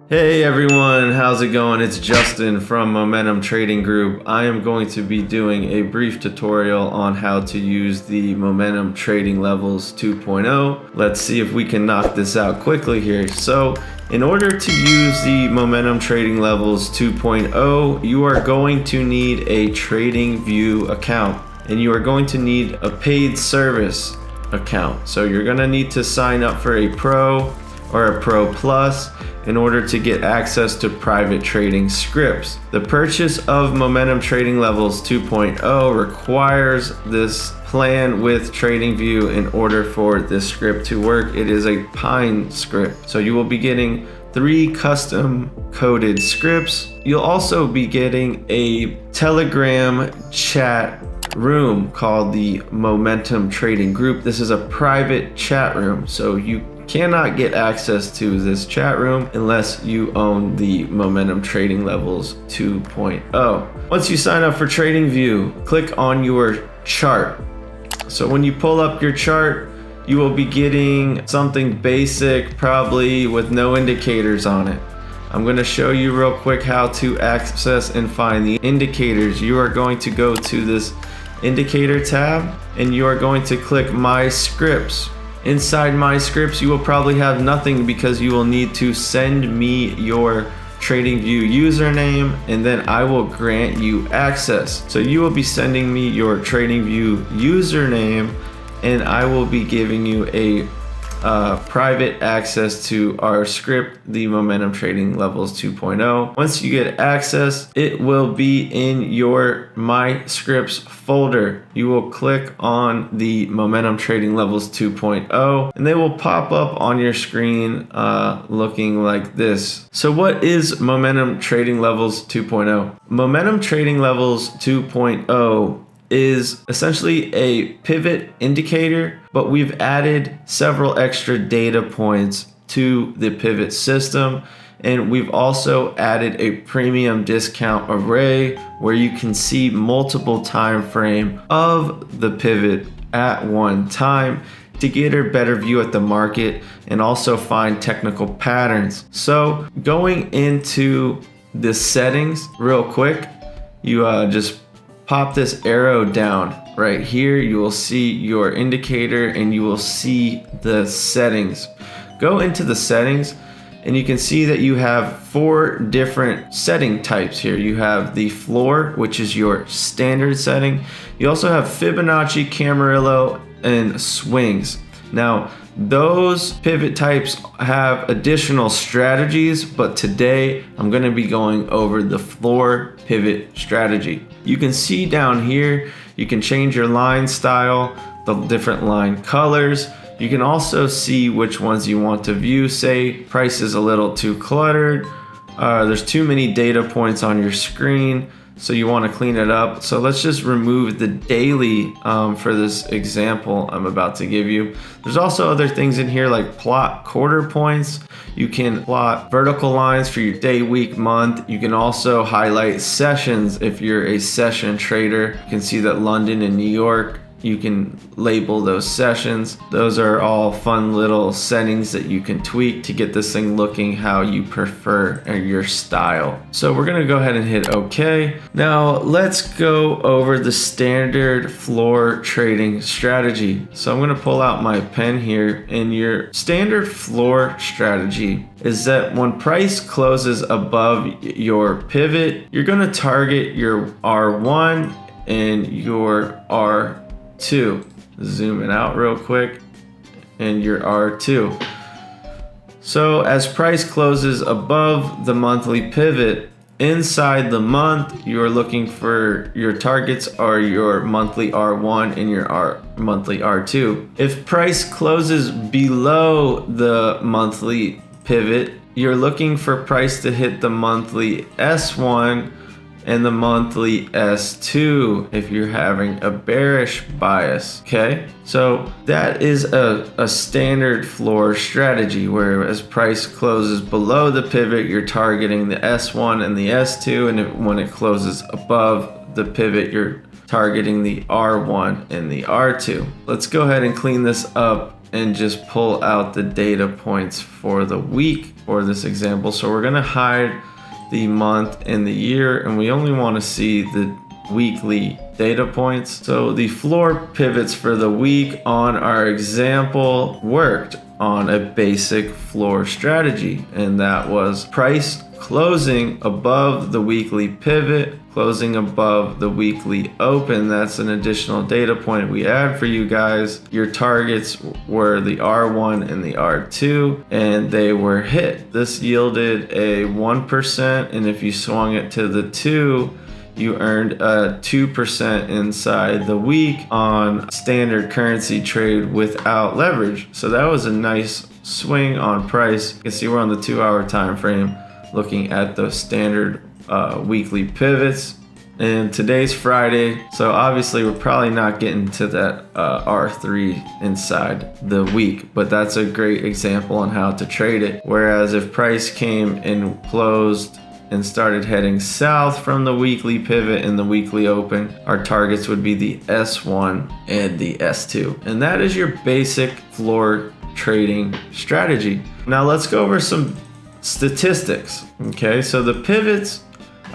Hey everyone, how's it going? It's Justin from Momentum Trading Group. I am going to be doing a brief tutorial on how to use the Momentum Trading Levels 2.0. Let's see if we can knock this out quickly here. So in order to use the Momentum Trading Levels 2.0, you are going to need a TradingView account and you are going to need a paid service account. So you're going to need to sign up for a Pro or a Pro Plus in order to get access to private trading scripts. The purchase of Momentum Trading Levels 2.0 requires this plan with TradingView in order for this script to work. It is a Pine script. So you will be getting 3 custom coded scripts. You'll also be getting a Telegram chat room called the Momentum Trading Group. This is a private chat room, so you cannot get access to this chat room unless you own the Momentum Trading Levels 2.0. Once you sign up for TradingView, click on your chart. So when you pull up your chart, you will be getting something basic, probably with no indicators on it. I'm going to show you real quick how to access and find the indicators. You are going to go to this indicator tab and you are going to click My Scripts. Inside My Scripts, you will probably have nothing because you will need to send me your TradingView username and then I will grant you access. So you will be sending me your TradingView username and I will be giving you a private access to our script, the Momentum Trading Levels 2.0. Once you get access, it will be in your My Scripts folder. You will click on the Momentum Trading Levels 2.0 and they will pop up on your screen looking like this. So what is Momentum Trading Levels 2.0? Momentum Trading Levels 2.0 is essentially a pivot indicator, but we've added several extra data points to the pivot system. And we've also added a premium discount array where you can see multiple time frame of the pivot at one time to get a better view at the market and also find technical patterns. So going into the settings real quick, you just pop this arrow down right here. You will see your indicator and you will see the settings. Go into the settings and you can see that you have 4 different setting types here. You have the floor, which is your standard setting. You also have Fibonacci, Camarillo, and swings. Now, those pivot types have additional strategies, but today I'm going to be going over the floor pivot strategy. You can see down here, you can change your line style, the different line colors. You can also see which ones you want to view. Say price is a little too cluttered. There's too many data points on your screen, so you want to clean it up. So let's just remove the daily for this example I'm about to give you. There's also other things in here like plot quarter points. You can plot vertical lines for your day, week, month. You can also highlight sessions if you're a session trader. You can see that London and New York, you can label those sessions. Those are all fun little settings that you can tweak to get this thing looking how you prefer or your style. So we're gonna go ahead and hit OK. Now let's go over the standard floor trading strategy. So I'm gonna pull out my pen here, and your standard floor strategy is that when price closes above your pivot, you're gonna target your R1 and your R2. Zoom it out real quick, and your R2. So as price closes above the monthly pivot, inside the month, you're looking for your targets are your monthly R1 and your monthly R2. If price closes below the monthly pivot, you're looking for price to hit the monthly S1 and the monthly S2 if you're having a bearish bias. Okay, so that is a standard floor strategy where as price closes below the pivot, you're targeting the S1 and the S2, and when it closes above the pivot, you're targeting the R1 and the R2. Let's go ahead and clean this up and just pull out the data points for the week for this example. So we're gonna hide the month and the year, and we only want to see the weekly data points. So the floor pivots for the week on our example worked on a basic floor strategy, and that was price closing above the weekly pivot, closing above the weekly open. That's an additional data point we add for you guys. Your targets were the R1 and the R2, and they were hit. This yielded a 1%, and if you swung it to the 2, you earned a 2% inside the week on standard currency trade without leverage. So that was a nice swing on price. You can see we're on the 2-hour time frame looking at the standard weekly pivots. And today's Friday, so obviously we're probably not getting to that R3 inside the week, but that's a great example on how to trade it. Whereas if price came and closed and started heading south from the weekly pivot and the weekly open, our targets would be the S1 and the S2. And that is your basic floor trading strategy. Now let's go over some statistics. Okay, so the pivots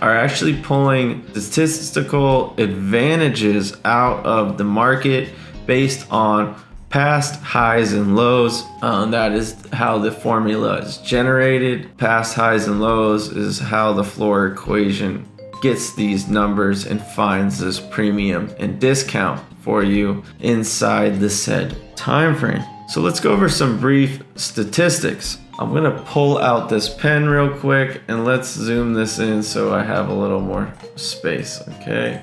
are actually pulling statistical advantages out of the market based on past highs and lows. That is how the formula is generated. Past highs and lows is how the floor equation gets these numbers and finds this premium and discount for you inside the said time frame. So let's go over some brief statistics. I'm gonna pull out this pen real quick and let's zoom this in so I have a little more space. Okay,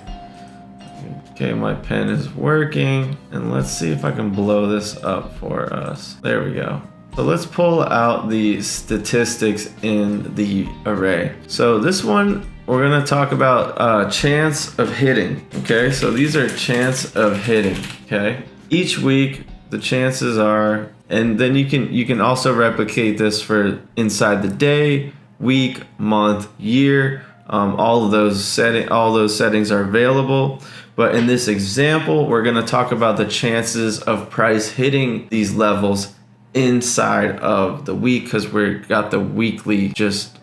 my pen is working, and let's see if I can blow this up for us. There we go. So let's pull out the statistics in the array. So this one, we're gonna talk about chance of hitting. Okay, so these are chance of hitting. Okay, each week the chances are, and then you can also replicate this for inside the day, week, month, year. All those settings are available. But in this example, we're going to talk about the chances of price hitting these levels inside of the week, because we got the weekly just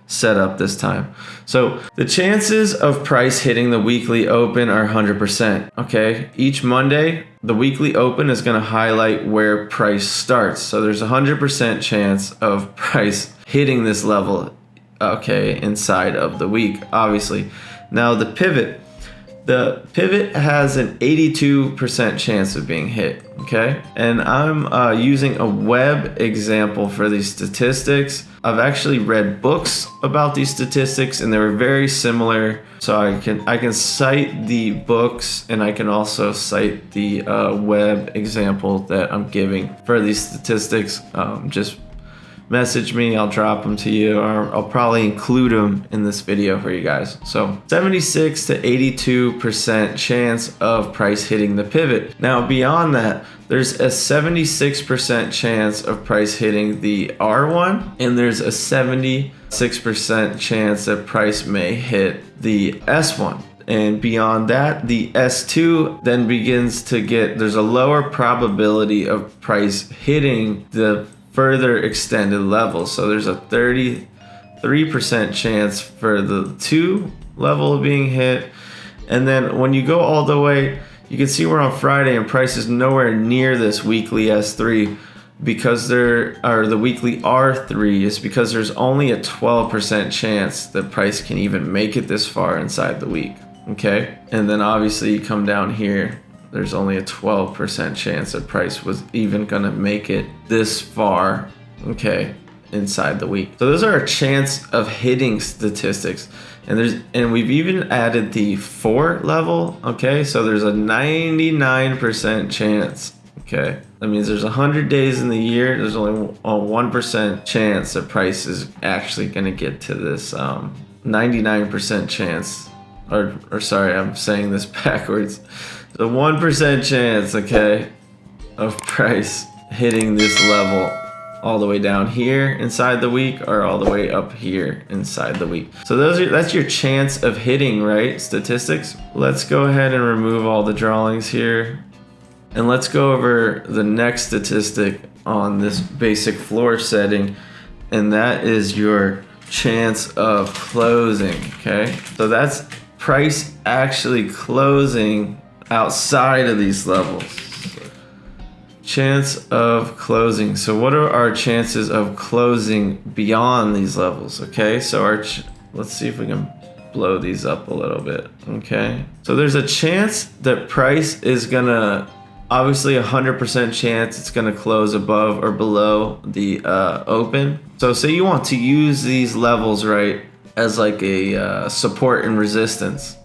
set up this time. So the chances of price hitting the weekly open are 100%. Okay, each Monday, the weekly open is going to highlight where price starts. So there's a 100% chance of price hitting this level, okay, inside of the week, obviously. Now the pivot has an 82% chance of being hit, okay? And I'm using a web example for these statistics. I've actually read books about these statistics, and they were very similar. So I can cite the books, and I can also cite the web example that I'm giving for these statistics. Just message me, I'll drop them to you, or I'll probably include them in this video for you guys. So 76 to 82% chance of price hitting the pivot. Now beyond that, there's a 76% chance of price hitting the R1, and there's a 76% chance that price may hit the S1. And beyond that, the S2 then begins to get, there's a lower probability of price hitting the further extended level. So there's a 33% chance for the 2 level being hit. And then when you go all the way, you can see we're on Friday and price is nowhere near this weekly S3 because the weekly R3 is because there's only a 12% chance that price can even make it this far inside the week. Okay, and then obviously you come down here, there's only a 12% chance that price was even gonna make it this far, okay, inside the week. So those are our chance of hitting statistics. And we've even added the 4 level, okay? So there's a 99% chance, okay? That means there's 100 days in the year, there's only a 1% chance that price is actually gonna get to this 99% chance, or sorry, I'm saying this backwards. The 1% chance, okay, of price hitting this level all the way down here inside the week or all the way up here inside the week. So that's your chance of hitting, right? Statistics. Let's go ahead and remove all the drawings here. And let's go over the next statistic on this basic floor setting, and that is your chance of closing, okay? So that's price actually closing outside of these levels. Chance of closing. So what are our chances of closing beyond these levels, okay? So let's see if we can blow these up a little bit, okay? So there's a chance that price is gonna, obviously 100% chance it's gonna close above or below the open. So say you want to use these levels, right, as like a support and resistance,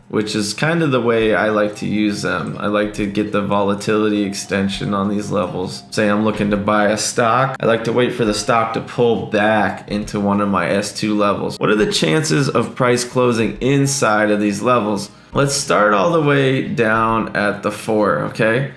which is kind of the way I like to use them. I like to get the volatility extension on these levels. Say I'm looking to buy a stock, I like to wait for the stock to pull back into one of my S2 levels. What are the chances of price closing inside of these levels? Let's start all the way down at the 4, okay?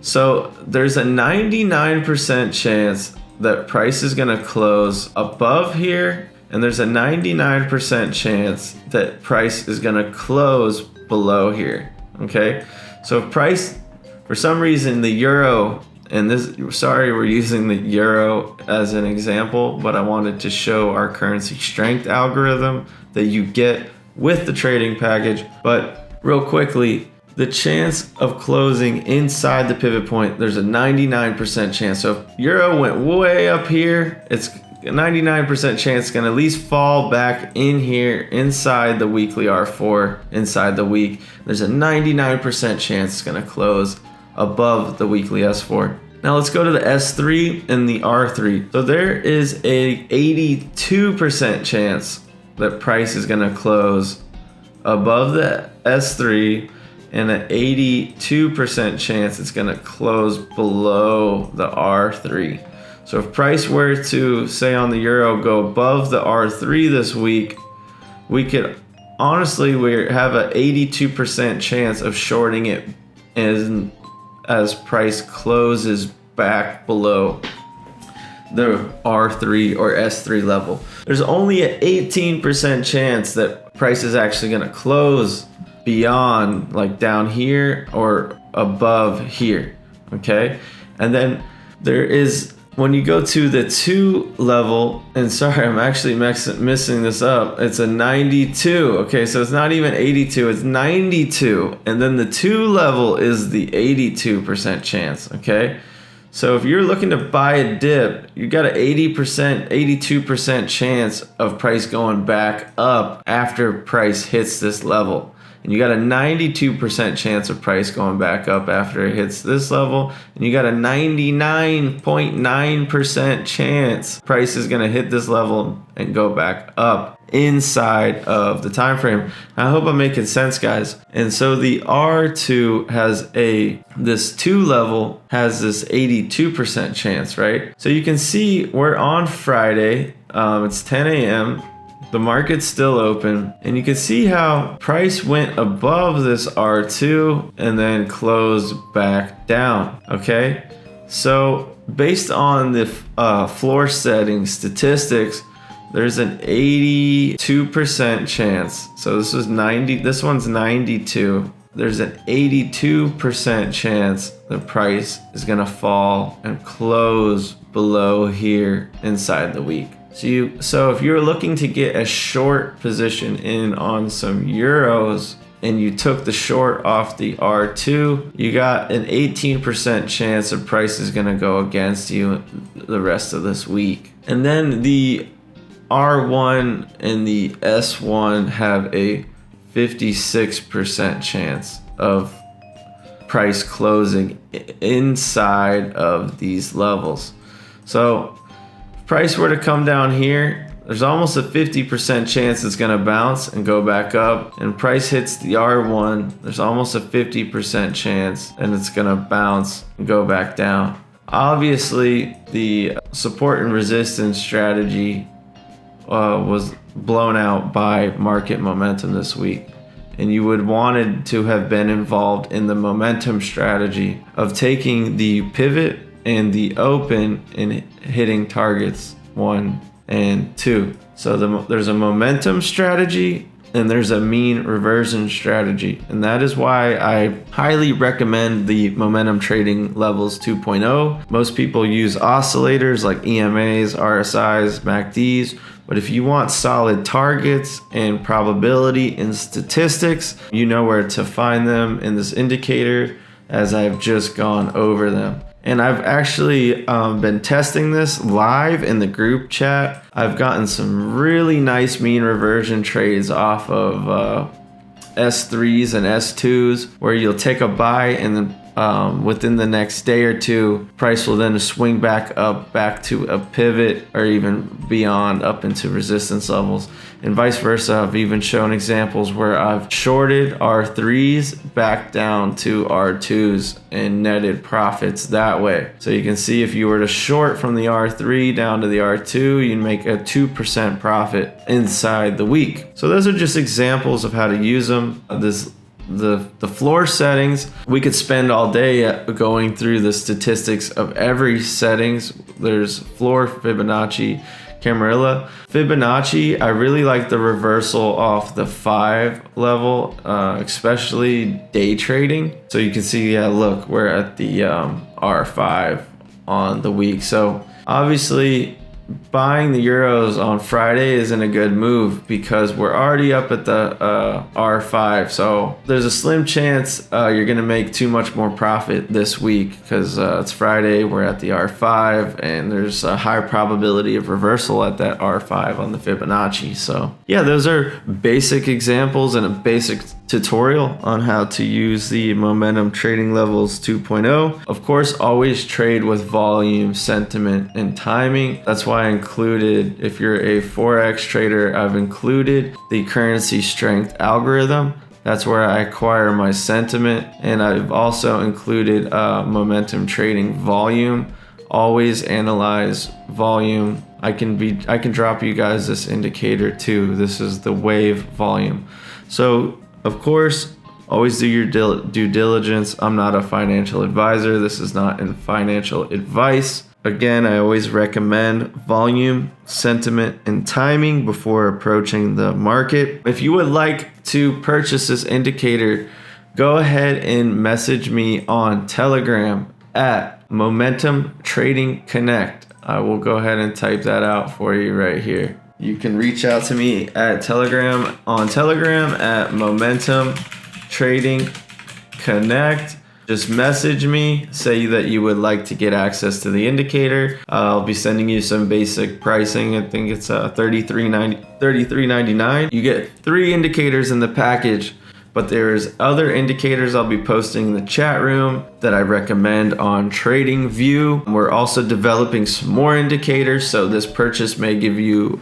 So there's a 99% chance that price is gonna close above here, and there's a 99% chance that price is gonna close below here, okay? So if price, for some reason, the euro, and this, sorry, we're using the euro as an example, but I wanted to show our currency strength algorithm that you get with the trading package. But real quickly, the chance of closing inside the pivot point, there's a 99% chance. So if euro went way up here, it's a 99% chance it's gonna at least fall back in here inside the weekly R4, inside the week. There's a 99% chance it's gonna close above the weekly S4. Now let's go to the S3 and the R3. So there is a 82% chance that price is gonna close above the S3, and an 82% chance it's gonna close below the R3. So if price were to, say on the euro, go above the R3 this week, we could honestly, we have an 82% chance of shorting it as price closes back below the R3 or S3 level. There's only an 18% chance that price is actually gonna close beyond, like down here or above here, okay? And then there is, when you go to the 2 level, and sorry, I'm actually missing this up, it's a 92, okay? So it's not even 82, it's 92. And then the 2 level is the 82% chance, okay? So if you're looking to buy a dip, you got an 80%, 82% chance of price going back up after price hits this level. And you got a 92% chance of price going back up after it hits this level. And you got a 99.9% chance price is gonna hit this level and go back up inside of the time frame. I hope I'm making sense, guys. And so the R2 has this 2 level has this 82% chance, right? So you can see we're on Friday, it's 10 a.m. The market's still open, and you can see how price went above this R2 and then closed back down, okay? So based on the floor setting statistics, there's an 82% chance. So this was 90, this one's 92. There's an 82% chance the price is gonna fall and close below here inside the week. So if you're looking to get a short position in on some euros and you took the short off the R2, you got an 18% chance the price is gonna go against you the rest of this week. And then the R1 and the S1 have a 56% chance of price closing inside of these levels. So if price were to come down here, there's almost a 50% chance it's gonna bounce and go back up. And price hits the R1, there's almost a 50% chance and it's gonna bounce and go back down. Obviously, the support and resistance strategy was blown out by market momentum this week. And you would wanted to have been involved in the momentum strategy of taking the pivot and the open and hitting targets 1 and 2. So there's a momentum strategy and there's a mean reversion strategy. And that is why I highly recommend the Momentum Trading Levels 2.0. Most people use oscillators like EMAs, RSIs, MACDs, but if you want solid targets and probability and statistics, you know where to find them in this indicator, as I've just gone over them. And I've actually been testing this live in the group chat. I've gotten some really nice mean reversion trades off of S3s and S2s, where you'll take a buy and then within the next day or two, price will then swing back up, back to a pivot, or even beyond up into resistance levels. And vice versa, I've even shown examples where I've shorted R3s back down to R2s and netted profits that way. So you can see if you were to short from the R3 down to the R2, you'd make a 2% profit inside the week. So those are just examples of how to use them. The floor settings, we could spend all day going through the statistics of every settings. There's floor, Fibonacci, Camarilla. Fibonacci, I really like the reversal off the 5 level, especially day trading. So you can see, yeah, look, we're at the R5 on the week. So obviously buying the euros on Friday isn't a good move because we're already up at the R5. So there's a slim chance you're going to make too much more profit this week because it's Friday, we're at the R5, and there's a high probability of reversal at that R5 on the Fibonacci. So yeah, those are basic examples and a basic tutorial on how to use the Momentum Trading Levels 2.0. Of course, always trade with volume, sentiment, and timing. That's why I included, if you're a Forex trader, I've included the currency strength algorithm. That's where I acquire my sentiment. And I've also included momentum trading volume. Always analyze volume. I can drop you guys this indicator too. This is the wave volume. So of course, always do your due diligence. I'm not a financial advisor. This is not financial advice. Again, I always recommend volume, sentiment, and timing before approaching the market. If you would like to purchase this indicator, go ahead and message me on Telegram at Momentum Trading Connect. I will go ahead and type that out for you right here. You can reach out to me at Telegram at Momentum Trading Connect. Just message me, say that you would like to get access to the indicator. I'll be sending you some basic pricing. I think it's $33.99. You get 3 indicators in the package, but there's other indicators I'll be posting in the chat room that I recommend on TradingView. We're also developing some more indicators, so this purchase may give you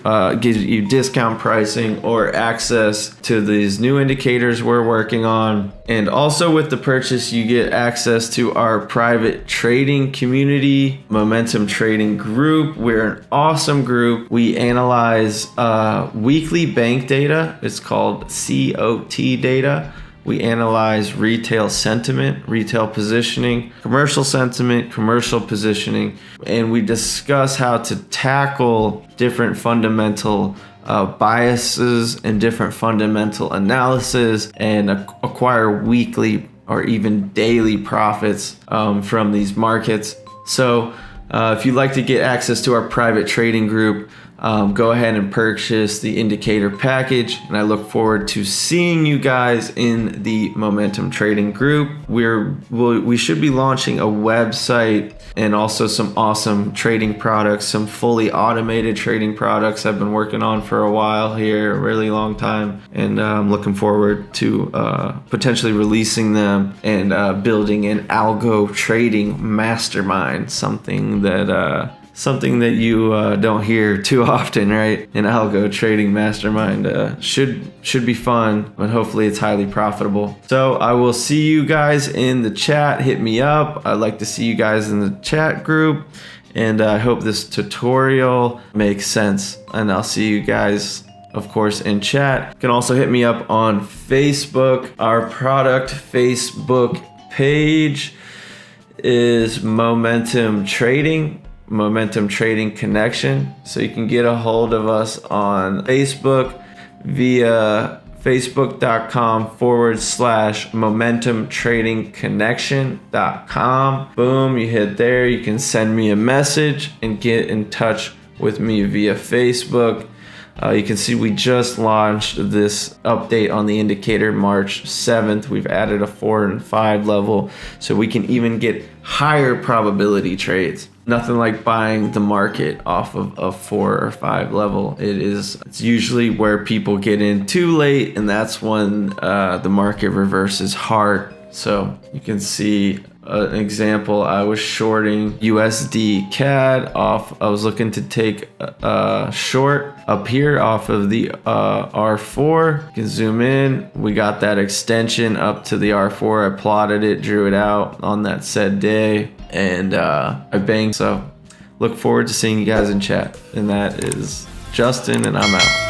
discount pricing or access to these new indicators we're working on. And also with the purchase, you get access to our private trading community, Momentum Trading Group. We're an awesome group. We analyze weekly bank data. It's called COT data. We analyze retail sentiment, retail positioning, commercial sentiment, commercial positioning, and we discuss how to tackle different fundamental biases and different fundamental analysis and acquire weekly or even daily profits from these markets. So if you'd like to get access to our private trading group, go ahead and purchase the indicator package, and I look forward to seeing you guys in the Momentum Trading Group. We should be launching a website and also some awesome trading products, some fully automated trading products I've been working on for a while here, a really long time, and I'm looking forward to potentially releasing them and building an algo trading mastermind, something that you don't hear too often, right? An algo trading mastermind should be fun, but hopefully it's highly profitable. So I will see you guys in the chat. Hit me up. I'd like to see you guys in the chat group, and I hope this tutorial makes sense. And I'll see you guys, of course, in chat. You can also hit me up on Facebook. Our product Facebook page is Momentum Trading Connection. So you can get a hold of us on Facebook via facebook.com/momentumtradingconnection.com. Boom, you hit there. You can send me a message and get in touch with me via Facebook. You can see we just launched this update on the indicator March 7th. We've added a 4 and 5 level so we can even get higher probability trades. Nothing like buying the market off of a 4 or 5 level. It's usually where people get in too late, and that's when the market reverses hard. So you can see an example. I was shorting USD CAD off. I was looking to take a short up here off of the R4. You can zoom in. We got that extension up to the R4. I plotted it, drew it out on that said day, and I banged. So look forward to seeing you guys in chat. And that is Justin, and I'm out.